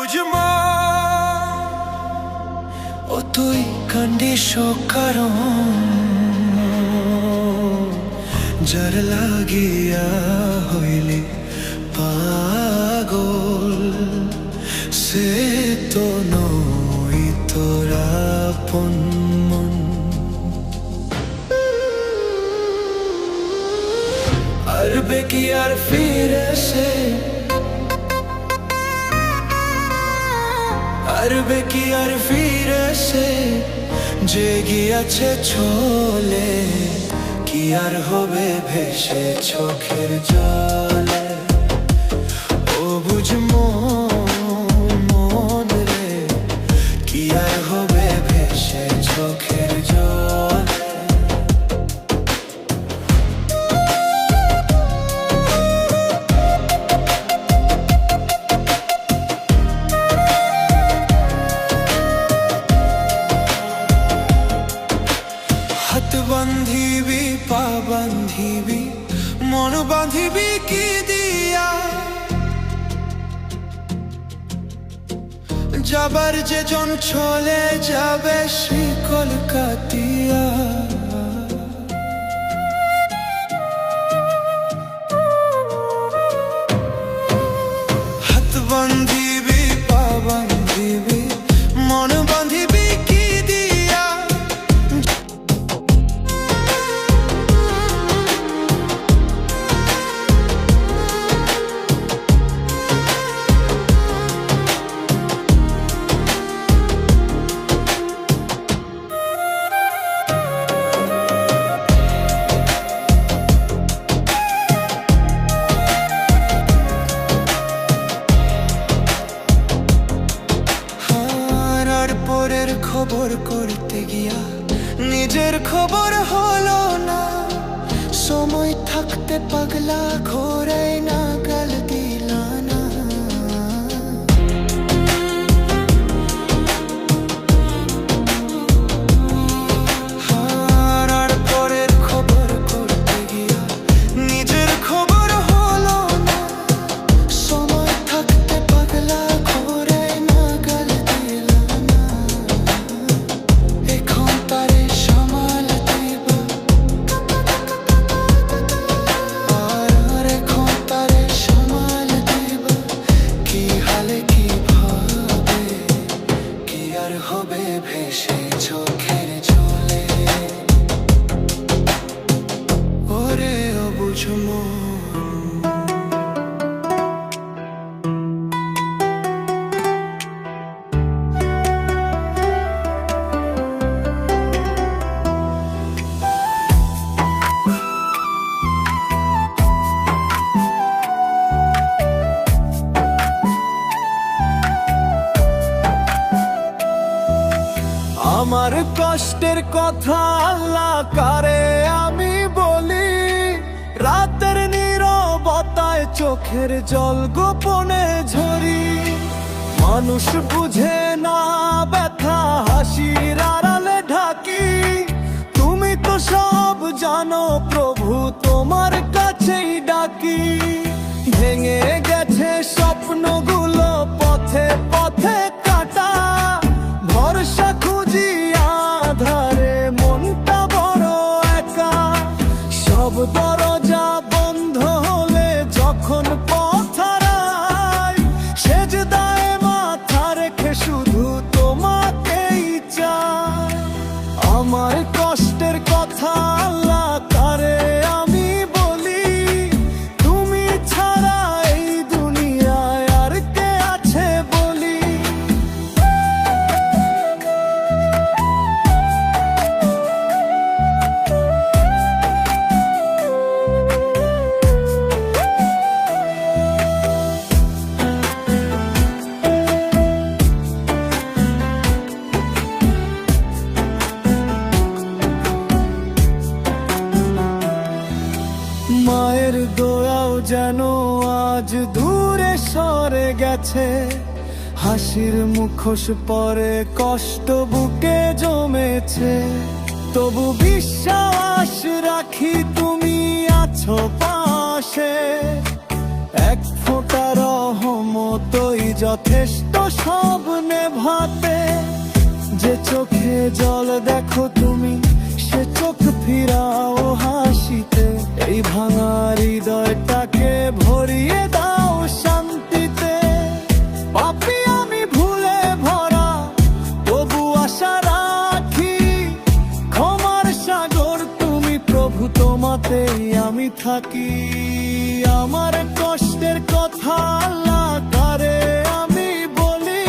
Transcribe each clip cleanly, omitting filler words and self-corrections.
বুঝমা ও তুই কান্দিস কারণ যার লাগিয়া হইলি পাগল সে তো নই তোরা আপন মন। আরবে কি আর ফিরে সে, আরবে কি আর ফিরে সে যে গিয়াছে চলে, কি আর হবে ভেসে চোখের জলে। ও বুঝ মন রে, কি আর হবে ভেসে চোখের জলে। হাত বান্ধিবি পা বান্ধিবি মন বান্ধিবি কি দিয়া, যাবার যে জন চলে যাবে শিকল কাটিয়া। হাত বান্ধিবি পা বান্ধিবি মন বান্ধিবি কি দিয়া, খবর করতে গিয়া নিজের খবর হলো না, সময় থাকতে পাগলা ঘোরে না গাল দিলা না। আর পরের খবর করতে গিয়া নিজের খবর হলো না, সময় থাকতে পাগলা ঘোরে না গাল দিলা না। হবে ভেসে চোখের জলে, ওরে ও বুঝমো। আমার কষ্টের কথা আল্লাহ কারে আমি বলি, রাতের নীরবতায় চোখের জল গোপনে ঝরি। মানুষ বুঝে না ব্যথা হাসির আড়ালে ঢাকি, তুমি তো সব জানো প্রভু তোমার কাছেই ডাকি। ভেঙে গেছে স্বপ্নগুলো পথে পথে কাটা, ভরসা খুঁজি আধারে মনটা বড় একা। সব দরজা বন্ধ হলে যখন পথ হারাই, সেজদায় মাথা রেখে শুধু তোমাকেই চাই। আমার কষ্টের কথা আল্লাহ কারে আমি বলি, তুমি ছাড়া এই দুনিয়ায় আর কে আছে বলি। মায়ের দোয়াও যেন আজ দূরে সরে গেছে, হাসির মুখোশ পরে কষ্ট বুকে জমেছে। তবু বিশ্বাস রাখি তুমি আছো পাশে, এক ফোঁটা রহমতই যথেষ্ট সব নেভাতে। যে চোখে জল দেখো তুমি, সে চোখ ফিরাও হাসিতে। এই ভাঙা হৃদয়টাকে ভরিয়ে দাও শান্তিতে। পাপী আমি ভুলে ভরা, তবু আশা রাখি। ক্ষমার সাগর তুমি প্রভু, তোমাতেই আমি থাকি। আমার কষ্টের কথা আল্লাহ কারে আমি বলি,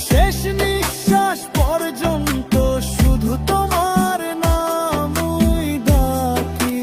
শেষ নিঃশ্বাস পর্যন্ত শুধু তোমার নামই ডাকি।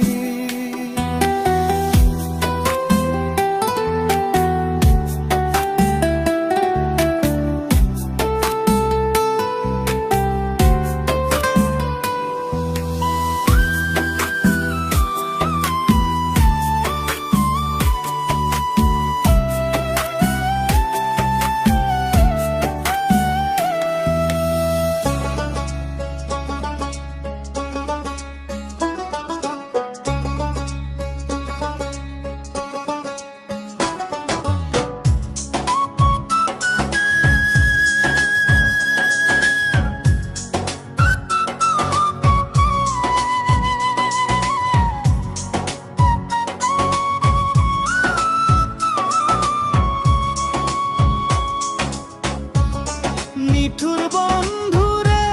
নিঠুর বন্ধুরে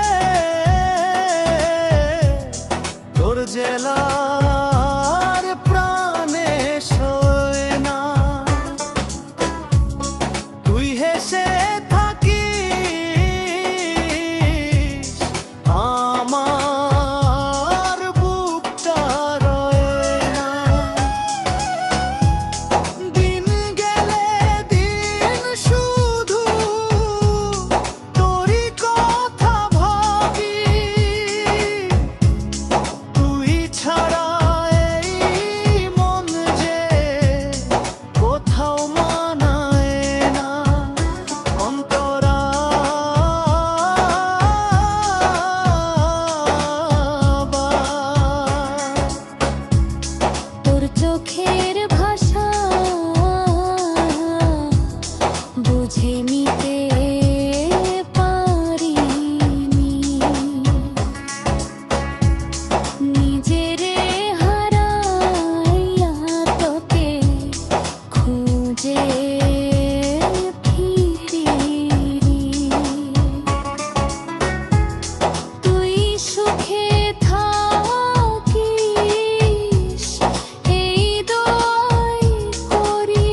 তোর জেলার প্রাণে সয় না। তুই হেসে থাকিস, আমার বুকটা রয় না। দিন গেলে দিন শুধু তোরই কথা ভাবি। তুই ছাড়া এই মন যে কোথাও মানায় না। অন্তরা তোর চোখের ভাষা বুঝে নিতে পারিনি। নিজেরে হারাইয়া তোকে খুঁজে ফিরিনি। তুই সুখে থাকিস, এই দোয়াই করি।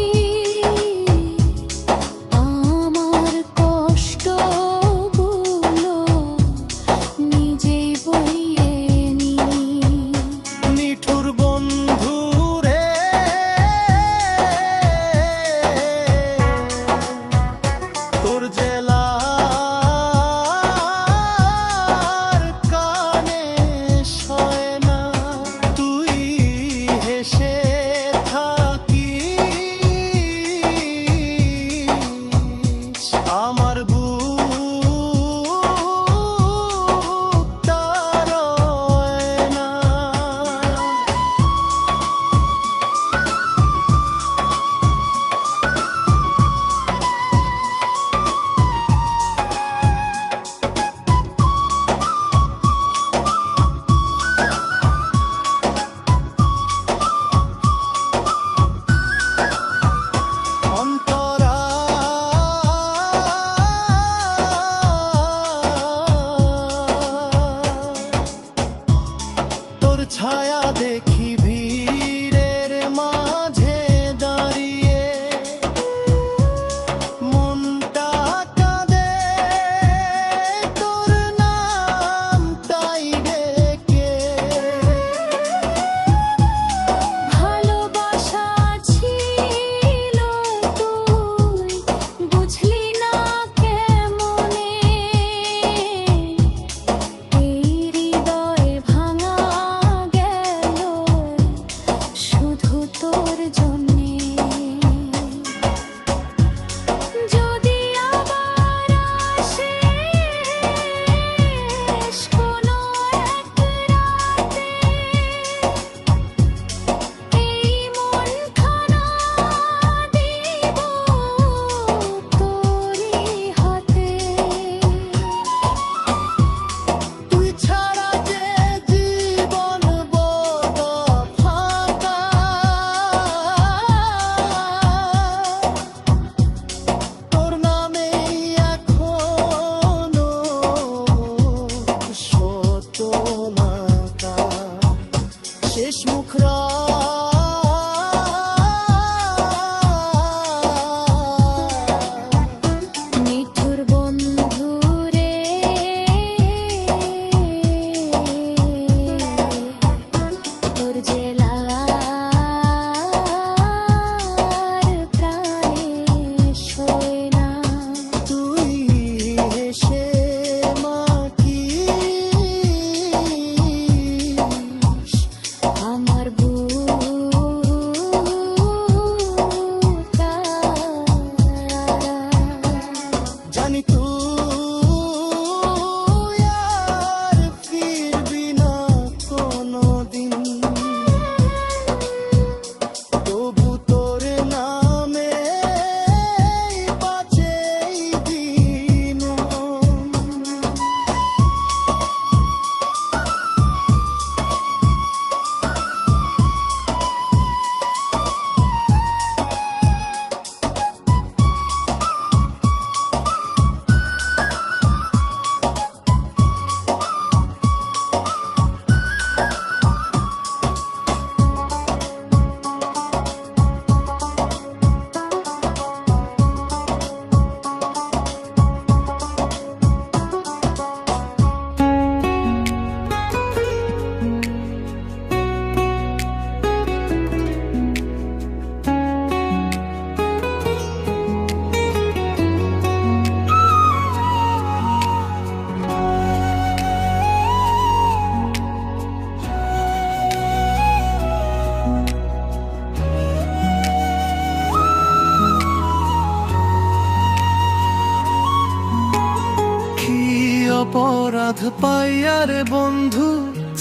অপরাধ পাইয়ারে বন্ধু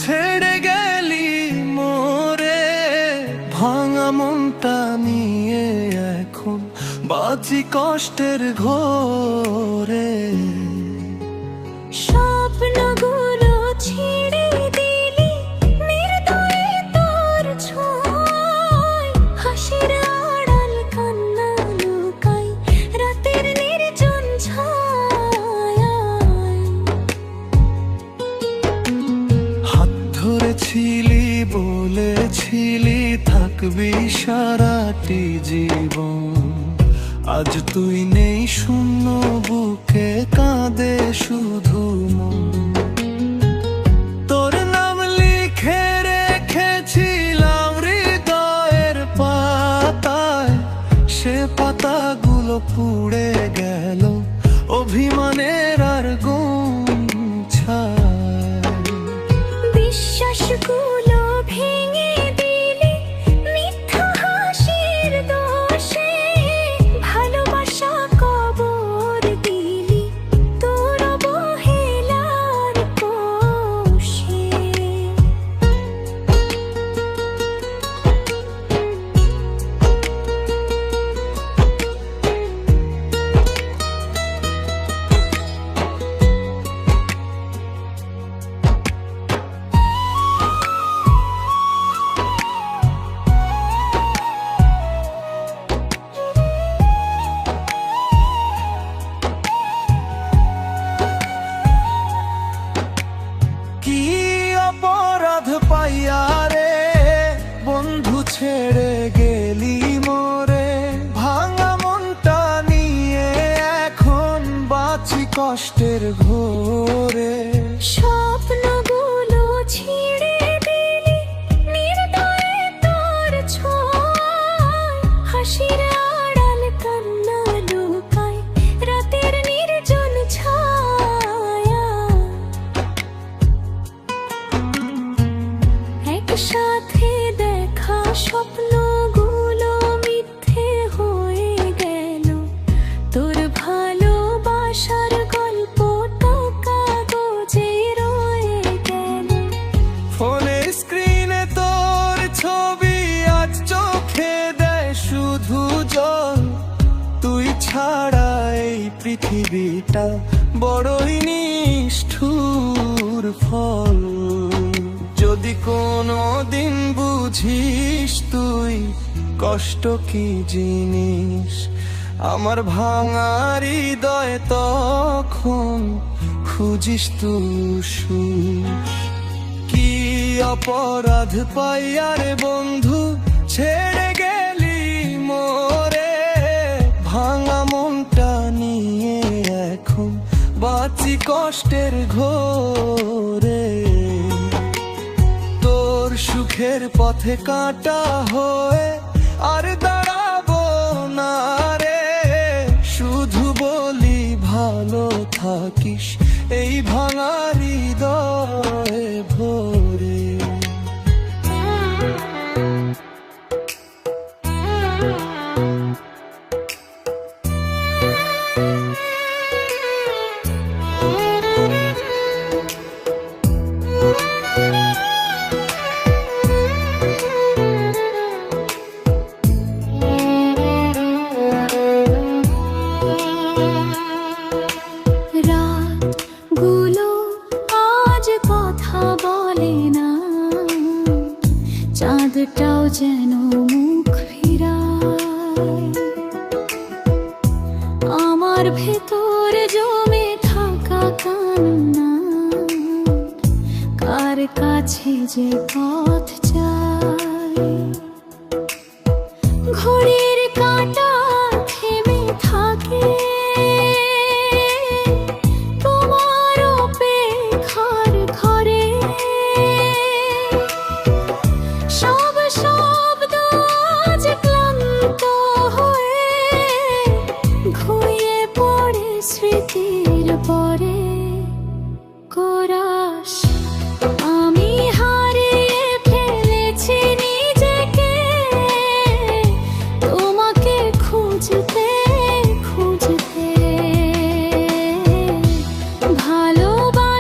ছেড়ে গেলি মোরে, ভাঙা মনটা নিয়ে এখন বাঁচি কষ্টের ঘোরে। স্বপ্নগুলো ছিঁড়ে দিলি নির্দয়ে তোর ছোঁয়ায়, হাসির আড়াল কান্না লুকাই রাতের নির্জন ছায়ায়। হাত ধরেছিলি বলেছিলি থাকবি সারাটি জীবন, আজ তুই নেই শূন্য বুকে কাঁদে শুধু মন। তোর নাম লিখে রেখেছিলাম হৃদয়ের পাতায়, সে পাতাগুলো পুড়ে গেল অভিমানের আর গুম ছায়। বিশ্বাসগুলো ভেঙে দিলি মিথ্যা হাসির দোষে, ভালোবাসা কবর দিলি তোর অবহেলার কোষে। কি অপরাধ পাইয়া রে বন্ধু ছেড়ে গেলি মোরে, ভাঙা মনটা নিয়ে এখন বাঁচি কষ্টের ঘোরে। স্বপ্নগুলো ছিঁড়ে দিলি নির্দয়ে তোর ছোঁয়ায়, হাসির আড়াল কান্না লুকাই রাতের নির্জন ছায়া। একসাথে দেখা স্বপ্নগুলো মিথ্যে হয়ে গেল, তোর ভালোবাসার গল্পটা কাগজে রয়ে গেল। ফোনের স্ক্রিনে তোর ছবি আজ চোখে দেয় শুধু জল, তুই ছাড়া এই পৃথিবীটা বড়ই নিষ্ঠুর ফল। যদি কোনো দিন বুঝিস তুই কষ্ট কি জিনিস, আমার ভাঙা হৃদয় তখন খুঁজিস তুই সুর। কি অপরাধ পাইয়ারে বন্ধু ছেড়ে গেলি মোরে, ভাঙা মনটা নিয়ে এখন বাঁচি কষ্টের ঘোরে। তোর সুখের পথে কাঁটা হয়ে আর দাঁড়াবো না রে, শুধু বলি ভালো থাকিস এই ভাঙা হৃদয়ে ভরে। রাতগুলো আজ কথা বলে না, চাঁদটাও যেন মুখ ফিরায়। আমার ভেতর জমে থাকা কান্না কার কাছে যে পথ চায়। ঘড়ির কাঁটা থেমে থাকে তোমার অপেক্ষার ঘরে, সব শব্দ আজ ক্লান্ত হয়ে ঘুমিয়ে পড়ে স্মৃতির পরে। কোরাস আমি হারিয়ে ফেলেছি নিজেকে, তোমাকে খুঁজতে খুঁজতে। ভালোবাসা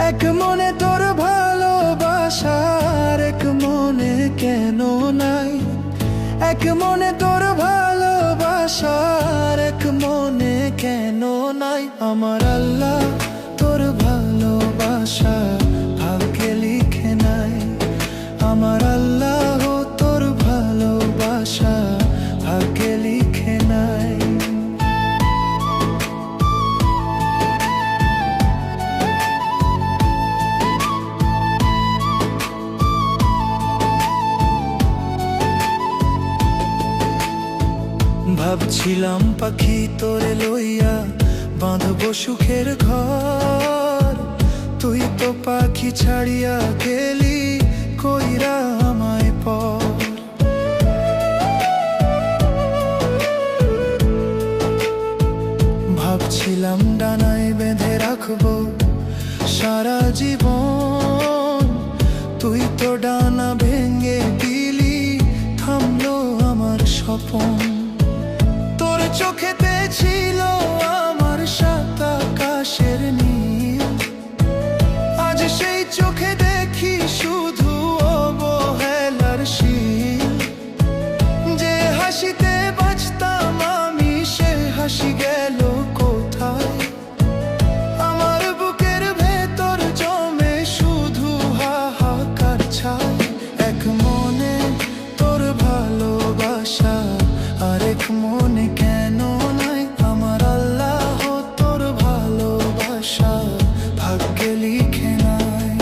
এক মনে তোর ভালোবাসার এক মনে কেন নাই, এক মনে তোর ভালোবাসার এক মনে কেন নাই। আমার আল্লাহ তোর ভালোবাসা ভাগ্যে লিখে নাই, আমার আল্লাহ তোর ভালোবাসা ভাগ্যে লিখে নাই। ভাবছিলাম পাখি তোরে লইয়া বাঁধবো সুখের ঘর, তুই তো পাখি ছাড়িয়া গেলি কইরা আমায় পর। ভাবছিলাম ডানায় বেঁধে রাখবো সারা জীবন, তুই তো ডানা ভেঙে দিলি থামলো আমার স্বপন। তোর চোখেতে ছিল আমার সাত আকাশের নীল, আজ সেই চোখে দেখি শুধু অবহেলার শীল। যে হাসিতে বাঁচতাম আমি সে হাসি গেল কোথায়, আমার বুকের ভেতর জমে শুধু হাহাকার ছাই। এক মনে তোর ভালোবাসা আরেক মনে কেন নাই, আমার আল্লাহ তোর ভালোবাসা ভাগ্যে লিখে নাই।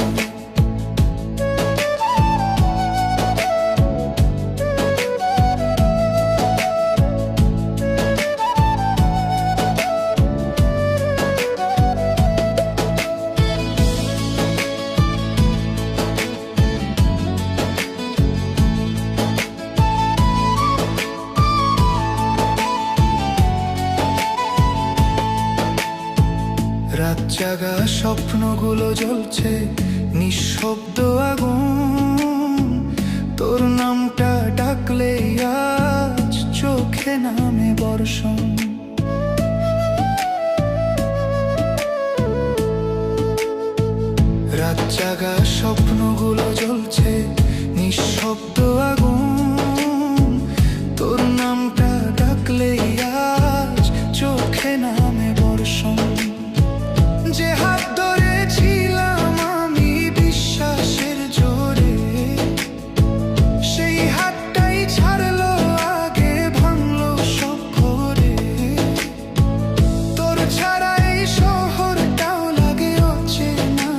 রাত জাগা স্বপ্নগুলো জ্বলছে নিঃশব্দ আগুন, তোর নামটা ডাকলে আজ চোখে নামে বর্ষণ। রাত জাগা স্বপ্নগুলো জ্বলছে নিঃশব্দ আগুন, তোর নামটা ডাকলে আজ চোখে নামে বর্ষণ। যে হাত ধরেছিলাম আমি বিশ্বাসের জোরে, সেই হাতটাই ছাড়লো আগে ভাঙলো সব ভরে। তোর ছাড়া এই শহরটাও লাগে অচেনা,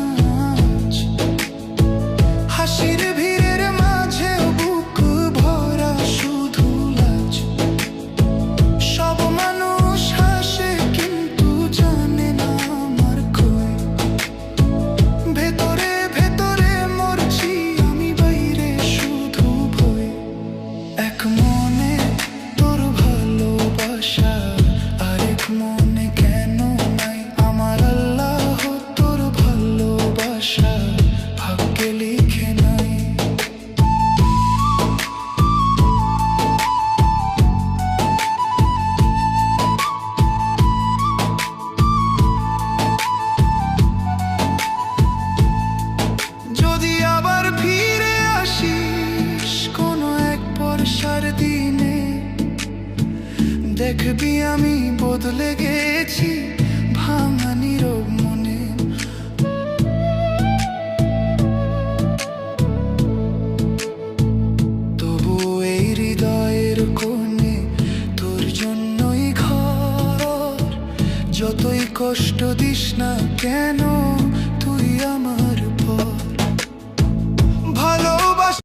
হাসির ভিড়ের মাঝেও বুক ভরা শুধু লাজ। সব মানুষ হাসে কিন্তু জানে না আমার কই, ভেতরে ভেতরে মরছি আমি বাইরে শুধু ভয়। এক মনে তোর ভালোবাসা আরেক মনে কেন নাই, আমার আল্লাহ তোর ভালোবাসা ভাগ্যে লিখে নাই। যদি আবার ফিরে আসিস কোনো এক বর্ষার দিনে, দেখবি আমি বদলে গেছি ভাঙা নীরব মনে। তবু এই হৃদয়ের কোণে তোর জন্যই ঘর, যতই কষ্ট দিস না কেন তুই আমার